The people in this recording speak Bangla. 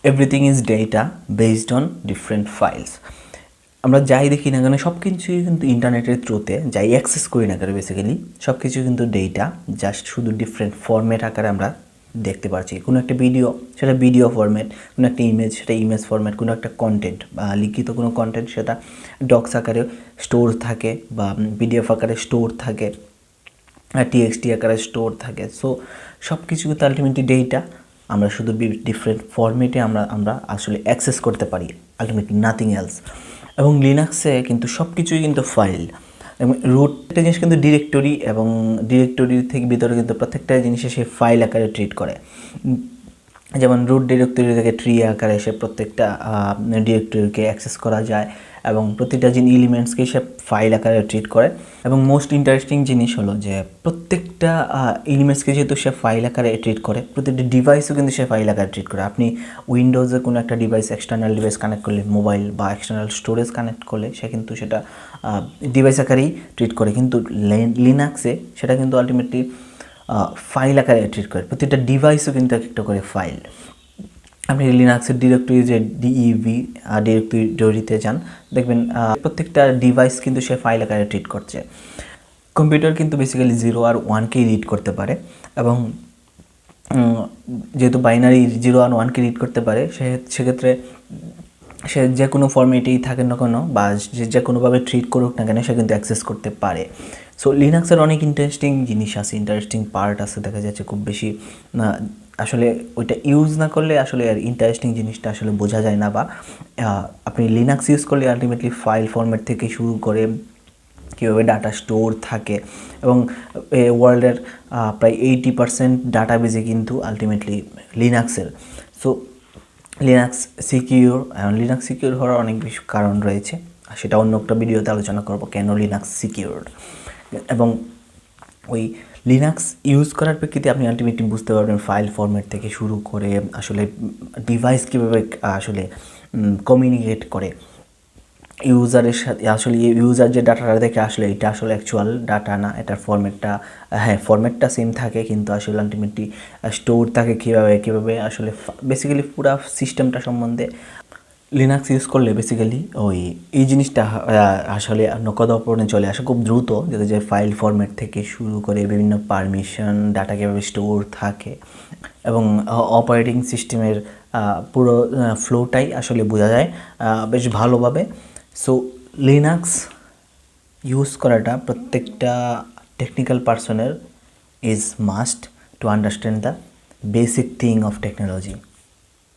Everything is data based on different files. আমরা যাই দেখি না কেন সব কিছুই কিন্তু ইন্টারনেটের থ্রুতে যাই অ্যাক্সেস করি না কেন বেসিক্যালি সব কিছু কিন্তু ডেটা, জাস্ট শুধু ডিফারেন্ট ফরম্যাট আকারে আমরা দেখতে পাচ্ছি। কোনো একটা ভিডিও সেটা ভিডিও ফরম্যাট, কোনো একটা ইমেজ সেটা ইমেজ ফরম্যাট, কোনো একটা কন্টেন্ট বা লিখিত কোনো কন্টেন্ট সেটা ডক্স আকারে স্টোর থাকে বা পিডিএফ আকারে স্টোর থাকে, টিএক্সটি আকারে স্টোর থাকে। সো সব কিছু কিন্তু আলটিমেটলি ডেটা, আমরা শুধু ডিফারেন্ট ফরম্যাটে আমরা আসলে অ্যাক্সেস করতে পারি, আলটিমেটলি নাথিং এলস। এবং লিনাক্সে কিন্তু সব কিছুই কিন্তু ফাইল এবং রুট একটা জিনিস কিন্তু ডিরেক্টরি, এবং ডিরেক্টরির থেকে ভিতরে কিন্তু প্রত্যেকটা জিনিসে সে ফাইল আকারে ট্রিট করে। যেমন রুট ডিরেক্টরি থেকে ট্রি আকারে সে প্রত্যেকটা ডিরেক্টরিকে অ্যাক্সেস করা যায় এবং প্রতিটা এলিমেন্টসকে সে ফাইল আকারে ট্রিট করে। এবং মোস্ট ইন্টারেস্টিং জিনিস হলো যে প্রত্যেকটা এলিমেন্টসকে যেহেতু সে ফাইল আকারে ট্রিট করে, প্রতিটি ডিভাইসও কিন্তু সে ফাইল আকারে ট্রিট করে। আপনি উইন্ডোজে কোনো একটা ডিভাইস, এক্সটার্নাল ডিভাইস কানেক্ট করলে, মোবাইল বা এক্সটার্নাল স্টোরেজ কানেক্ট করলে সে কিন্তু সেটা ডিভাইস আকারেই ট্রিট করে, কিন্তু লিনাক্সে সেটা কিন্তু আলটিমেটলি ফাইল আকারে ট্রিট করে। প্রতিটা ডিভাইসও কিন্তু একটা করে ফাইল। আপনি লিনাক্সের ডিরেক্টরি যে ডিইভি ডিরেক্টরিতে যান, দেখবেন প্রত্যেকটা ডিভাইস কিন্তু সে ফাইল আকারে ট্রিট করছে। কম্পিউটার কিন্তু বেসিক্যালি 0 আর 1কেই রিড করতে পারে, এবং যেহেতু বাইনারি 0 আর 1কে রিড করতে পারে, সেক্ষেত্রে সে যে কোনো ফর্মেটেই থাকে না কেন বা যে কোনোভাবে ট্রিট করুক না কেন সে কিন্তু অ্যাক্সেস করতে পারে। সো লিনাক্সের অনেক ইন্টারেস্টিং জিনিস আছে, ইন্টারেস্টিং পার্ট আছে, দেখা যাচ্ছে খুব বেশি আসলে ওইটা ইউজ না করলে আসলে আর ইন্টারেস্টিং জিনিসটা আসলে বোঝা যায় না। বা আপনি লিনাক্স ইউজ করলে আলটিমেটলি ফাইল ফরম্যাট থেকে শুরু করে কীভাবে ডাটা স্টোর থাকে, এবং ওয়ার্ল্ডের প্রায় 80% ডাটাবেজে কিন্তু আলটিমেটলি লিনাক্সের। So Linux secure, Linux secure হওয়ার অনেক বেশি কারণ রয়েছে, সেটা অন্য একটা ভিডিওতে আলোচনা করব কেন লিনাক্স সিকিউর। এবং ওই লিনাক্স ইউজ করার প্রেক্ষিতে আপনি আলটিমেটলি বুঝতে পারবেন ফাইল ফরম্যাট থেকে শুরু করে আসলে ডিভাইস কীভাবে আসলে কমিউনিকেট করে ইউজারের সাথে। আসলে ইউজার যে ডাটাটা দেখে আসলে এটা আসলে অ্যাকচুয়াল ডাটা না, এটার ফরম্যাটটা, হ্যাঁ ফরম্যাটটা সেম থাকে কিন্তু আসলে আলটিমেটলি স্টোর থাকে কীভাবে আসলে বেসিক্যালি পুরো সিস্টেমটা সম্বন্ধে লিনাক্স ইউজ করলে বেসিক্যালি এই জিনিসটা আসলে নকদপরণে চলে আসে খুব দ্রুত, যাতে যে ফাইল ফরম্যাট থেকে শুরু করে বিভিন্ন পারমিশন, ডাটা কীভাবে স্টোর থাকে এবং অপারেটিং সিস্টেমের পুরো ফ্লোটাই আসলে বোঝা যায় বেশ ভালোভাবে। সো লিনাক্স ইউজ করাটা প্রত্যেকটা টেকনিক্যাল পার্সনের is must to understand the basic thing of technology.